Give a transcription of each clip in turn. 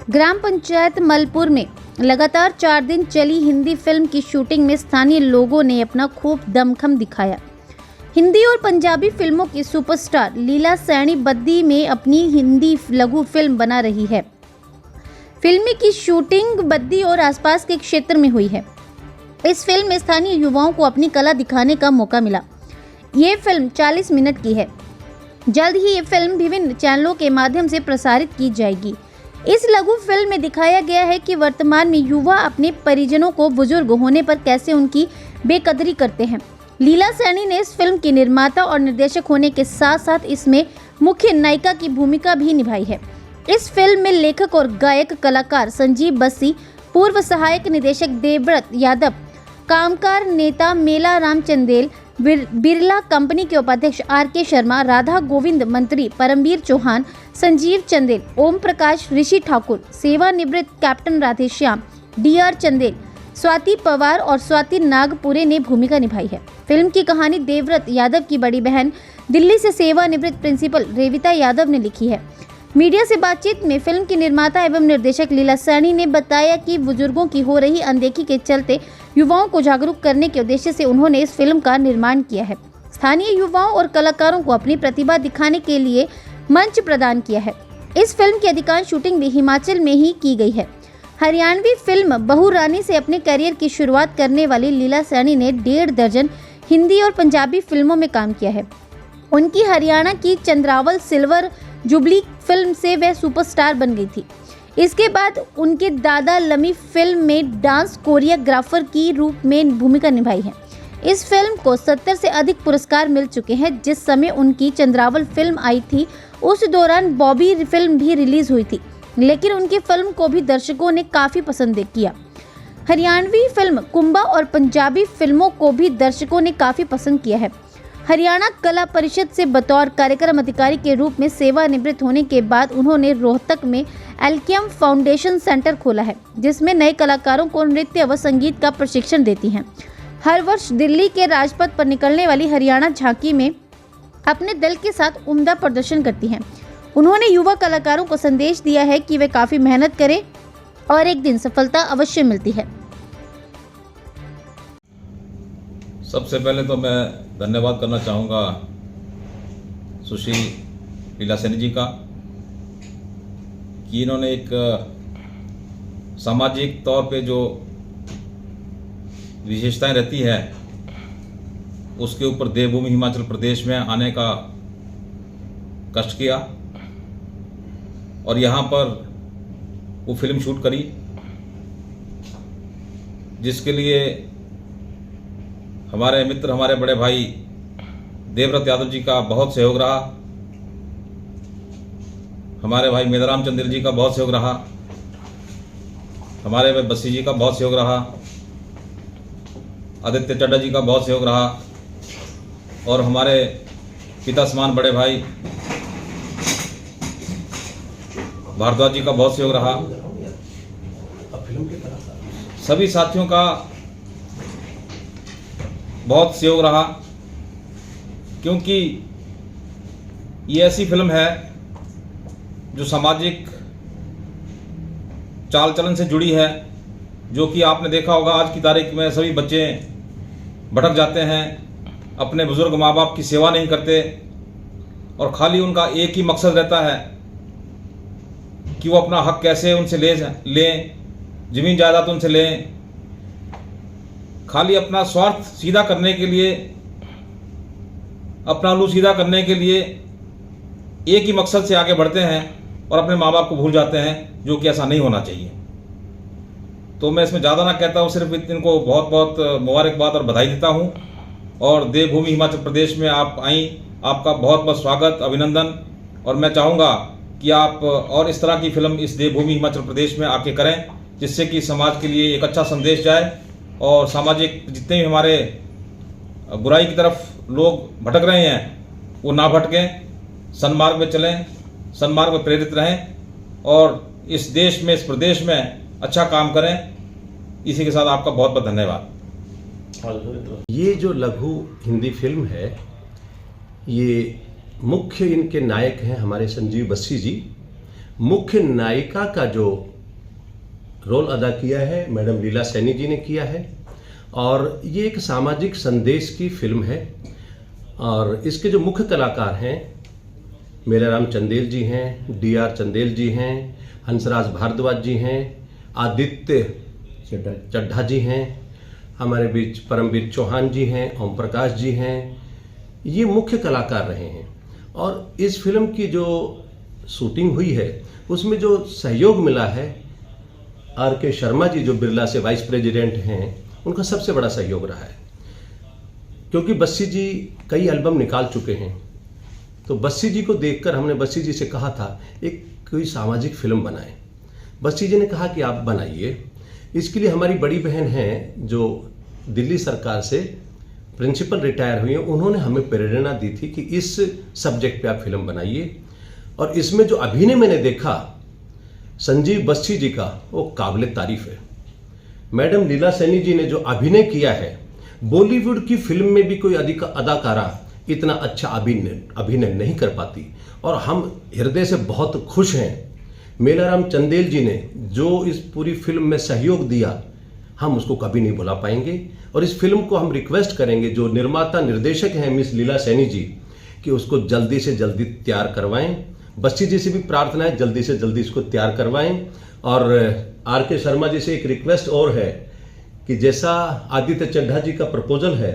ग्राम पंचायत मलपुर में लगातार 4 दिन चली हिंदी फिल्म की शूटिंग में स्थानीय लोगों ने अपना खूब दमखम दिखाया। हिंदी और पंजाबी फिल्मों की सुपरस्टार लीला सैनी बद्दी में अपनी हिंदी लघु फिल्म बना रही है। फिल्म की शूटिंग बद्दी और आसपास के क्षेत्र में हुई है। इस फिल्म में स्थानीय युवाओं को अपनी कला दिखाने का मौका मिला। ये फिल्म 40 मिनट की है। जल्द ही ये फिल्म विभिन्न चैनलों के माध्यम से प्रसारित की जाएगी। इस लघु फिल्म में दिखाया गया है कि वर्तमान में युवा अपने परिजनों को बुजुर्ग होने पर कैसे उनकी बेकदरी करते हैं। लीला सैनी ने इस फिल्म की निर्माता और निर्देशक होने के साथ साथ इसमें मुख्य नायिका की भूमिका भी निभाई है। इस फिल्म में लेखक और गायक कलाकार संजीव बस्सी, पूर्व सहायक निदेशक देवव्रत यादव, कामकार नेता मेला राम चंदेल, बिरला कंपनी के उपाध्यक्ष RK शर्मा, राधा गोविंद मंत्री परमवीर चौहान, संजीव चंदेल, ओम प्रकाश, ऋषि ठाकुर, सेवानिवृत्त कैप्टन राधेश्याम, DR चंदेल, स्वाति पवार और स्वाति नागपुरे ने भूमिका निभाई है। फिल्म की कहानी देवव्रत यादव की बड़ी बहन दिल्ली से सेवानिवृत्त प्रिंसिपल रेविता यादव ने लिखी है। मीडिया से बातचीत में फिल्म की निर्माता एवं निर्देशक लीला सैनी ने बताया कि बुजुर्गों की हो रही अनदेखी के चलते युवाओं को जागरूक करने के उद्देश्य से उन्होंने इस फिल्म का निर्माण किया है। स्थानीय युवाओं और कलाकारों को अपनी प्रतिभा दिखाने के लिए मंच प्रदान किया है। इस फिल्म की अधिकांश शूटिंग भी हिमाचल में ही की गई है। हरियाणवी फिल्म बहू रानी से अपने करियर की शुरुआत करने वाली लीला सैनी ने 1.5 दर्जन हिंदी और पंजाबी फिल्मों में काम किया है। उनकी हरियाणा की चंद्रावल सिल्वर जुबली फिल्म से वह सुपरस्टार बन गई थी। इसके बाद उनके दादा लमी फिल्म में डांस कोरियोग्राफर की रूप में भूमिका निभाई है। इस फिल्म को 70 से अधिक पुरस्कार मिल चुके हैं। जिस समय उनकी चंद्रावल फिल्म आई थी उस दौरान बॉबी फिल्म भी रिलीज हुई थी, लेकिन उनकी फिल्म को भी दर्शकों ने काफ़ी पसंद किया। हरियाणवी फिल्म कुंबा और पंजाबी फिल्मों को भी दर्शकों ने काफ़ी पसंद किया है। हरियाणा कला परिषद से बतौर कार्यक्रम अधिकारी के रूप में सेवानिवृत्त होने के बाद उन्होंने रोहतक में एल्केम फाउंडेशन सेंटर खोला है, जिसमें नए कलाकारों को नृत्य व संगीत का प्रशिक्षण देती हैं। हर वर्ष दिल्ली के राजपथ पर निकलने वाली हरियाणा झांकी में अपने दल के साथ उम्दा प्रदर्शन करती हैं। उन्होंने युवा कलाकारों को संदेश दिया है कि वे काफ़ी मेहनत करें और एक दिन सफलता अवश्य मिलती है। सबसे पहले तो मैं धन्यवाद करना चाहूँगा सुश्री लीला सैनी जी का कि इन्होंने एक सामाजिक तौर पे जो विशेषताएं रहती है उसके ऊपर देवभूमि हिमाचल प्रदेश में आने का कष्ट किया और यहाँ पर वो फिल्म शूट करी, जिसके लिए हमारे मित्र, हमारे बड़े भाई देवव्रत यादव जी का बहुत सहयोग रहा, हमारे भाई मेलाराम चंदेल जी का बहुत सहयोग रहा, हमारे भाई बस्सी जी का बहुत सहयोग रहा, आदित्य चड्डा जी का बहुत सहयोग रहा और हमारे पिता समान बड़े भाई भारद्वाज जी का बहुत सहयोग रहा। सभी साथियों का बहुत सहयोग रहा, क्योंकि ये ऐसी फिल्म है जो सामाजिक चाल चलन से जुड़ी है, जो कि आपने देखा होगा आज की तारीख में सभी बच्चे भटक जाते हैं, अपने बुजुर्ग माँ बाप की सेवा नहीं करते और खाली उनका एक ही मकसद रहता है कि वो अपना हक कैसे उनसे लें, ज़मीन जायदाद उनसे लें। खाली अपना स्वार्थ सीधा करने के लिए, अपना उल्लू सीधा करने के लिए एक ही मकसद से आगे बढ़ते हैं और अपने माँ बाप को भूल जाते हैं, जो कि ऐसा नहीं होना चाहिए। तो मैं इसमें ज़्यादा ना कहता हूँ, सिर्फ इनको बहुत बहुत मुबारकबाद और बधाई देता हूँ। और देवभूमि हिमाचल प्रदेश में आप आई, आपका बहुत बहुत स्वागत, अभिनंदन। और मैं चाहूँगा कि आप और इस तरह की फिल्म इस देवभूमि हिमाचल प्रदेश में आके करें, जिससे कि समाज के लिए एक अच्छा संदेश जाए और सामाजिक जितने भी हमारे बुराई की तरफ लोग भटक रहे हैं वो ना भटकें, सन्मार्ग में चलें, सन्मार्ग में प्रेरित रहें और इस देश में, इस प्रदेश में अच्छा काम करें। इसी के साथ आपका बहुत बहुत धन्यवाद। ये जो लघु हिंदी फिल्म है, ये मुख्य इनके नायक हैं हमारे संजीव बस्सी जी। मुख्य नायिका का जो रोल अदा किया है मैडम लीला सैनी जी ने किया है। और ये एक सामाजिक संदेश की फिल्म है। और इसके जो मुख्य कलाकार हैं, मेलाराम चंदेल जी हैं, DR चंदेल जी हैं, हंसराज भारद्वाज जी हैं, आदित्य चड्ढा जी हैं, हमारे बीच परमवीर चौहान जी हैं, ओम प्रकाश जी हैं। ये मुख्य कलाकार रहे हैं। और इस फिल्म की जो शूटिंग हुई है उसमें जो सहयोग मिला है, RK शर्मा जी जो बिरला से वाइस प्रेसिडेंट हैं, उनका सबसे बड़ा सहयोग रहा है। क्योंकि बस्सी जी कई एल्बम निकाल चुके हैं, तो बस्सी जी को देखकर हमने बस्सी जी से कहा था एक कोई सामाजिक फिल्म बनाएं। बस्सी जी ने कहा कि आप बनाइए। इसके लिए हमारी बड़ी बहन हैं जो दिल्ली सरकार से प्रिंसिपल रिटायर हुई हैं, उन्होंने हमें प्रेरणा दी थी कि इस सब्जेक्ट पे आप फिल्म बनाइए। और इसमें जो अभिनय मैंने देखा संजीव बस्सी जी का, वो काबिल तारीफ है। मैडम लीला सैनी जी ने जो अभिनय किया है, बॉलीवुड की फिल्म में भी कोई अदाकारा इतना अच्छा अभिनय नहीं कर पाती। और हम हृदय से बहुत खुश हैं। मेलाराम चंदेल जी ने जो इस पूरी फिल्म में सहयोग दिया, हम उसको कभी नहीं भुला पाएंगे। और इस फिल्म को हम रिक्वेस्ट करेंगे जो निर्माता निर्देशक हैं मिस लीला सैनी जी, कि उसको जल्दी से जल्दी तैयार करवाएं। बस्सी जी से भी प्रार्थना है जल्दी से जल्दी इसको तैयार करवाएं। और RK शर्मा जी से एक रिक्वेस्ट और है कि जैसा आदित्य चड्ढा जी का प्रपोजल है,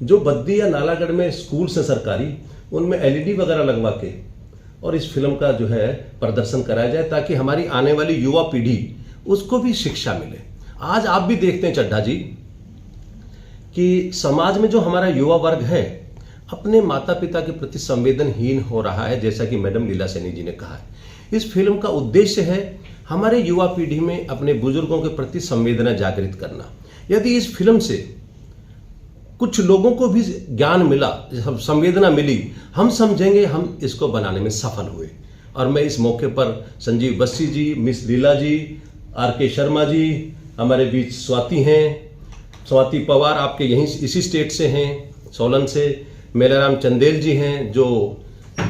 जो बद्दी या नालागढ़ में स्कूल से सरकारी, उनमें LED वगैरह लगवा के और इस फिल्म का जो है प्रदर्शन कराया जाए, ताकि हमारी आने वाली युवा पीढ़ी उसको भी शिक्षा मिले। आज आप भी देखते हैं चड्ढा जी कि समाज में जो हमारा युवा वर्ग है अपने माता पिता के प्रति संवेदनहीन हो रहा है, जैसा कि मैडम लीला सैनी जी ने कहा है। इस फिल्म का उद्देश्य है हमारे युवा पीढ़ी में अपने बुजुर्गों के प्रति संवेदना जागृत करना। यदि इस फिल्म से कुछ लोगों को भी ज्ञान मिला, संवेदना मिली, हम समझेंगे हम इसको बनाने में सफल हुए। और मैं इस मौके पर संजीव बस्सी जी, मिस लीला जी, RK शर्मा जी, हमारे बीच स्वाति हैं, स्वाति पवार आपके यहीं इसी स्टेट से हैं, सोलन से, मेलाराम चंदेल जी हैं जो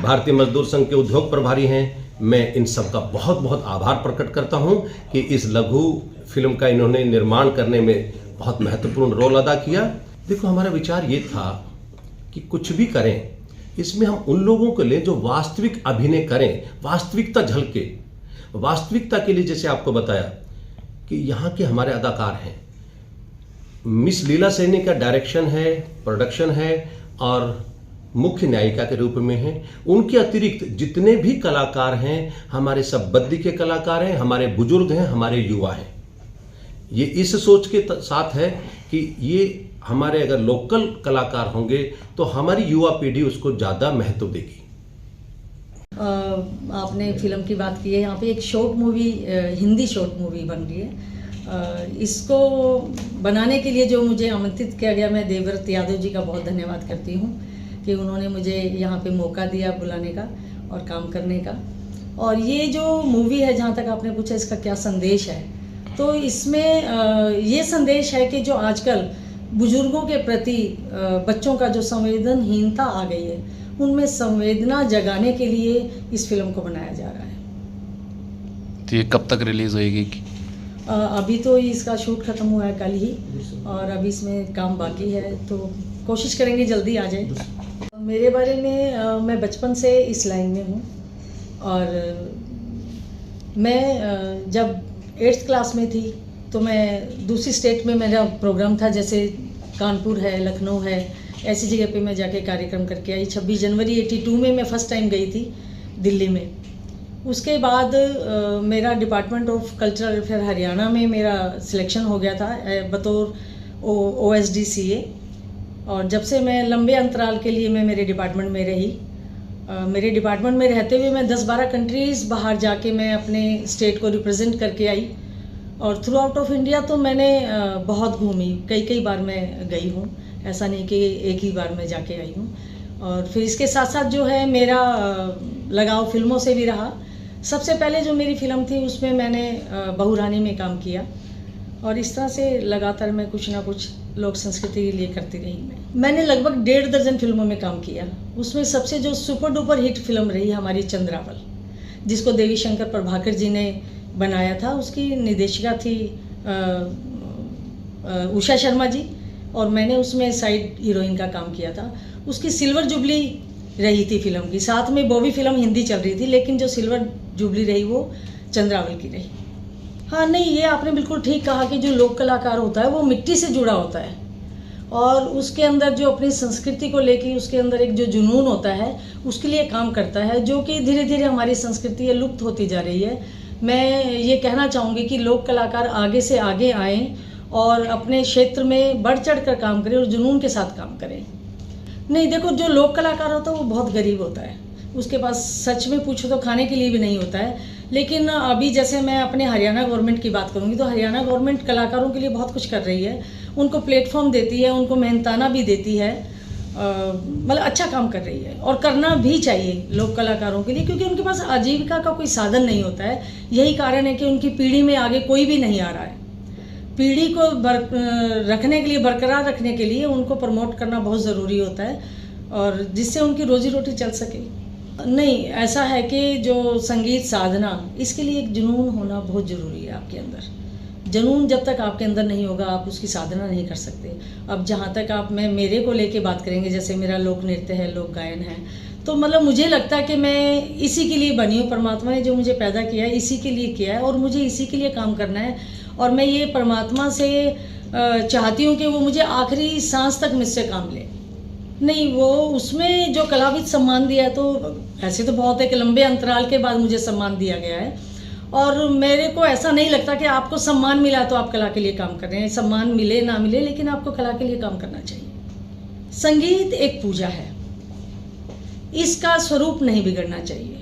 भारतीय मजदूर संघ के उद्योग प्रभारी हैं। मैं इन सब का बहुत बहुत आभार प्रकट करता हूं कि इस लघु फिल्म का इन्होंने निर्माण करने में बहुत महत्वपूर्ण रोल अदा किया। देखो, हमारा विचार ये था कि कुछ भी करें, इसमें हम उन लोगों को लें जो वास्तविक अभिनय करें, वास्तविकता झलके। वास्तविकता के लिए जैसे आपको बताया कि यहाँ के हमारे अदाकार हैं, मिस लीला सैनी का डायरेक्शन है, प्रोडक्शन है और मुख्य नायिका के रूप में हैं। उनके अतिरिक्त जितने भी कलाकार हैं हमारे सब बद्दी के कलाकार हैं, हमारे बुजुर्ग हैं, हमारे युवा हैं। ये इस सोच के साथ है कि ये हमारे अगर लोकल कलाकार होंगे तो हमारी युवा पीढ़ी उसको ज़्यादा महत्व देगी। आपने फिल्म की बात की है, यहाँ पे एक short movie, Hindi short movie बन रही है। इसको बनाने के लिए जो मुझे आमंत्रित किया गया, मैं देवव्रत यादव जी का बहुत धन्यवाद करती हूँ कि उन्होंने मुझे यहाँ पे मौका दिया बुलाने का और काम करने का। और ये जो मूवी है, जहाँ तक आपने पूछा इसका क्या संदेश है, तो इसमें ये संदेश है कि जो आजकल बुजुर्गों के प्रति बच्चों का जो संवेदनहीनता आ गई है, उनमें संवेदना जगाने के लिए इस फिल्म को बनाया जा रहा है। तो ये कब तक रिलीज होएगी? अभी तो इसका शूट खत्म हुआ है कल ही, और अभी इसमें काम बाकी है, तो कोशिश करेंगे जल्दी आ जाए। मेरे बारे में मैं बचपन से इस लाइन में हूँ, और मैं जब 8th क्लास में थी तो मैं दूसरी स्टेट में मेरा प्रोग्राम था, जैसे कानपुर है, लखनऊ है, ऐसी जगह पे मैं जाके कार्यक्रम करके आई। 26 जनवरी 82 में मैं फ़र्स्ट टाइम गई थी दिल्ली में। उसके बाद मेरा department of cultural welfare Haryana में मेरा सिलेक्शन हो गया था बतौर OSD-CA, और जब से मैं लंबे अंतराल के लिए मैं मेरे डिपार्टमेंट में रही। मेरे डिपार्टमेंट में रहते हुए मैं 10-12 कंट्रीज़ बाहर जाके मैं अपने स्टेट को रिप्रेजेंट करके आई, और थ्रू आउट ऑफ इंडिया तो मैंने बहुत घूमी, कई बार मैं गई हूँ, ऐसा नहीं कि एक ही बार मैं जाके आई हूँ। और फिर इसके साथ साथ जो है मेरा लगाव फिल्मों से भी रहा। सबसे पहले जो मेरी फ़िल्म थी उसमें मैंने बहू रानी में काम किया, और इस तरह से लगातार मैं कुछ ना कुछ लोक संस्कृति के लिए करती रही। मैंने लगभग 1.5 दर्जन फिल्मों में काम किया। उसमें सबसे जो सुपर डुपर हिट फिल्म रही हमारी चंद्रावल, जिसको देवी शंकर प्रभाकर जी ने बनाया था। उसकी निर्देशिका थी उषा शर्मा जी, और मैंने उसमें साइड हीरोइन का काम किया था। उसकी सिल्वर जुबली रही थी फिल्म की, साथ में वो भी फिल्म हिंदी चल रही थी, लेकिन जो सिल्वर जुबली रही वो चंद्रावल की रही। हाँ नहीं, ये आपने बिल्कुल ठीक कहा कि जो लोक कलाकार होता है वो मिट्टी से जुड़ा होता है, और उसके अंदर जो अपनी संस्कृति को लेके उसके अंदर एक जो जुनून होता है उसके लिए काम करता है, जो कि धीरे धीरे हमारी संस्कृति लुप्त होती जा रही है। मैं ये कहना चाहूँगी कि लोक कलाकार आगे से आगे आएँ और अपने क्षेत्र में बढ़ चढ़ कर काम करें और जुनून के साथ काम करें। नहीं देखो, जो लोक कलाकार होता है वो बहुत गरीब होता है, उसके पास सच में पूछो तो खाने के लिए भी नहीं होता है। लेकिन अभी जैसे मैं अपने हरियाणा गवर्नमेंट की बात करूँगी तो हरियाणा गवर्नमेंट कलाकारों के लिए बहुत कुछ कर रही है, उनको प्लेटफॉर्म देती है, उनको मेहनताना भी देती है, मतलब अच्छा काम कर रही है और करना भी चाहिए लोक कलाकारों के लिए, क्योंकि उनके पास आजीविका का कोई साधन नहीं होता है। यही कारण है कि उनकी पीढ़ी में आगे कोई भी नहीं आ रहा है। पीढ़ी को रखने के लिए, बरकरार रखने के लिए उनको प्रमोट करना बहुत ज़रूरी होता है, और जिससे उनकी रोजी रोटी चल सके। नहीं, ऐसा है कि जो संगीत साधना, इसके लिए एक जुनून होना बहुत ज़रूरी है आपके अंदर। जुनून जब तक आपके अंदर नहीं होगा आप उसकी साधना नहीं कर सकते। अब जहाँ तक आप मेरे को लेके बात करेंगे, जैसे मेरा लोक नृत्य है, लोक गायन है, तो मतलब मुझे लगता है कि मैं इसी के लिए बनी हूँ। परमात्मा ने जो मुझे पैदा किया है इसी के लिए किया है, और मुझे इसी के लिए काम करना है। और मैं ये परमात्मा से चाहती हूँ कि वो मुझे आखिरी सांस तक मुझसे काम ले। नहीं, वो उसमें जो कलाविद सम्मान दिया है, तो ऐसे तो बहुत है कि लंबे अंतराल के बाद मुझे सम्मान दिया गया है, और मेरे को ऐसा नहीं लगता कि आपको सम्मान मिला तो आप कला के लिए काम कर रहे हैं। सम्मान मिले ना मिले, लेकिन आपको कला के लिए काम करना चाहिए। संगीत एक पूजा है, इसका स्वरूप नहीं बिगड़ना चाहिए।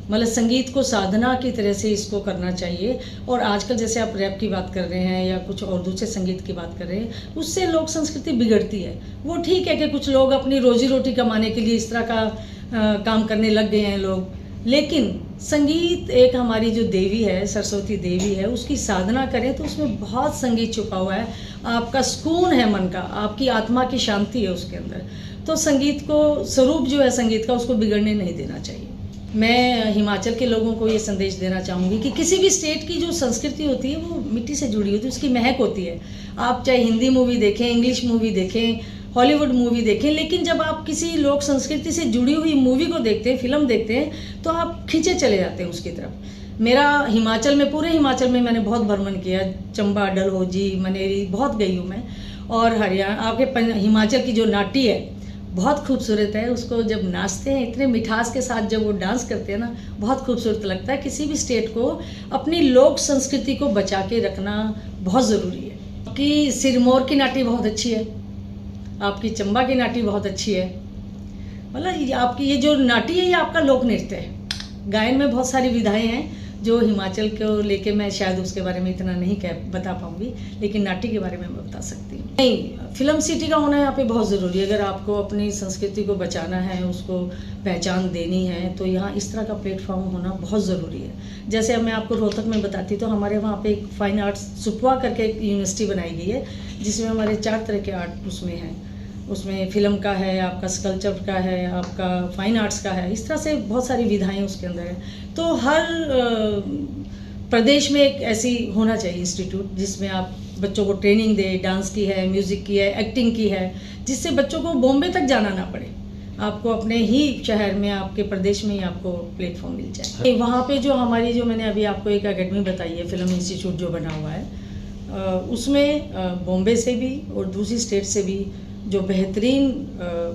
मतलब संगीत को साधना की तरह से इसको करना चाहिए। और आजकल जैसे आप रैप की बात कर रहे हैं या कुछ और दूसरे संगीत की बात कर रहे हैं, उससे लोक संस्कृति बिगड़ती है। वो ठीक है कि कुछ लोग अपनी रोजी रोटी कमाने के लिए इस तरह का काम करने लग गए हैं लोग, लेकिन संगीत एक हमारी जो देवी है, सरस्वती देवी है, उसकी साधना करें तो उसमें बहुत संगीत छुपा हुआ है। आपका सुकून है मन का, आपकी आत्मा की शांति है उसके अंदर। तो संगीत को, स्वरूप जो है संगीत का, उसको बिगड़ने नहीं देना चाहिए। मैं हिमाचल के लोगों को ये संदेश देना चाहूँगी कि किसी भी स्टेट की जो संस्कृति होती है वो मिट्टी से जुड़ी होती है, उसकी महक होती है। आप चाहे हिंदी मूवी देखें, इंग्लिश मूवी देखें, हॉलीवुड मूवी देखें, लेकिन जब आप किसी लोक संस्कृति से जुड़ी हुई मूवी को देखते हैं, फिल्म देखते हैं, तो आप खींचे चले जाते हैं उसकी तरफ। मेरा हिमाचल में, पूरे हिमाचल में मैंने बहुत भ्रमण किया, चंबा, डलहौजी, मनेरी बहुत गई हूँ मैं। और हरियाणा, आपके हिमाचल की जो नाटी है बहुत खूबसूरत है। उसको जब नाचते हैं इतने मिठास के साथ, जब वो डांस करते हैं ना, बहुत खूबसूरत लगता है। किसी भी स्टेट को अपनी लोक संस्कृति को बचा के रखना बहुत ज़रूरी है। कि सिरमौर की नाटी बहुत अच्छी है, आपकी चंबा की नाटी बहुत अच्छी है। मतलब आपकी ये जो नाटी है ये आपका लोक नृत्य है। गायन में बहुत सारी विधाएं हैं जो हिमाचल को लेके मैं शायद उसके बारे में इतना नहीं बता पाऊंगी, लेकिन नाटी के बारे में मैं बता सकती हूँ। नहीं, फिल्म सिटी का होना यहाँ पे बहुत ज़रूरी है। अगर आपको अपनी संस्कृति को बचाना है, उसको पहचान देनी है, तो यहाँ इस तरह का प्लेटफॉर्म होना बहुत ज़रूरी है। जैसे अब मैं आपको रोहतक में बताती तो हमारे वहाँ पे एक फाइन आर्ट्स सुपवा करके एक यूनिवर्सिटी बनाई गई है, जिसमें हमारे 4 तरह के आर्ट उसमें हैं। उसमें फिल्म का है, आपका स्कल्पचर का है, आपका फाइन आर्ट्स का है, इस तरह से बहुत सारी विधाएं उसके अंदर है। तो हर प्रदेश में एक ऐसी होना चाहिए इंस्टीट्यूट, जिसमें आप बच्चों को ट्रेनिंग दे, डांस की है, म्यूज़िक की है, एक्टिंग की है, जिससे बच्चों को बॉम्बे तक जाना ना पड़े, आपको अपने ही शहर में, आपके प्रदेश में ही आपको प्लेटफॉर्म मिल जाए। वहाँ पे जो हमारी, जो मैंने अभी आपको एक एकेडमी बताई है, फिल्म इंस्टीट्यूट जो बना हुआ है, उसमें बॉम्बे से भी और दूसरी स्टेट से भी जो बेहतरीन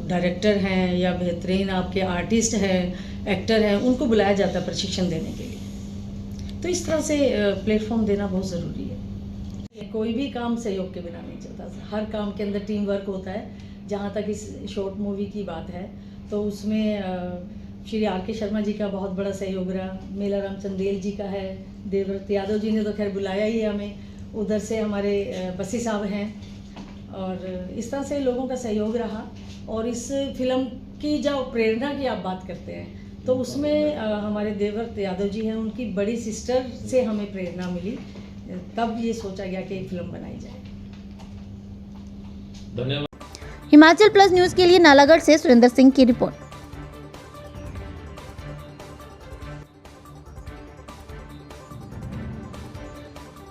डायरेक्टर हैं या बेहतरीन आपके आर्टिस्ट हैं, एक्टर हैं, उनको बुलाया जाता है प्रशिक्षण देने के लिए। तो इस तरह से प्लेटफॉर्म देना बहुत ज़रूरी है। कोई भी काम सहयोग के बिना नहीं चलता, हर काम के अंदर टीम वर्क होता है। जहाँ तक इस शॉर्ट मूवी की बात है तो उसमें श्री R.K. शर्मा जी का बहुत बड़ा सहयोग रहा, मेलाराम चंदेल जी का है, देवव्रत यादव जी ने तो खैर बुलाया ही हमें, उधर से हमारे बसी साहब हैं, और इस तरह से लोगों का सहयोग रहा। और इस फिल्म की जो प्रेरणा की आप बात करते हैं, तो उसमें हमारे देवव्रत यादव जी हैं, उनकी बड़ी सिस्टर से हमें प्रेरणा मिली, तब ये सोचा गया कि एक फिल्म बनाई जाए। धन्यवाद। हिमाचल प्लस न्यूज़ के लिए नालागढ़ से सुरेंद्र सिंह की रिपोर्ट।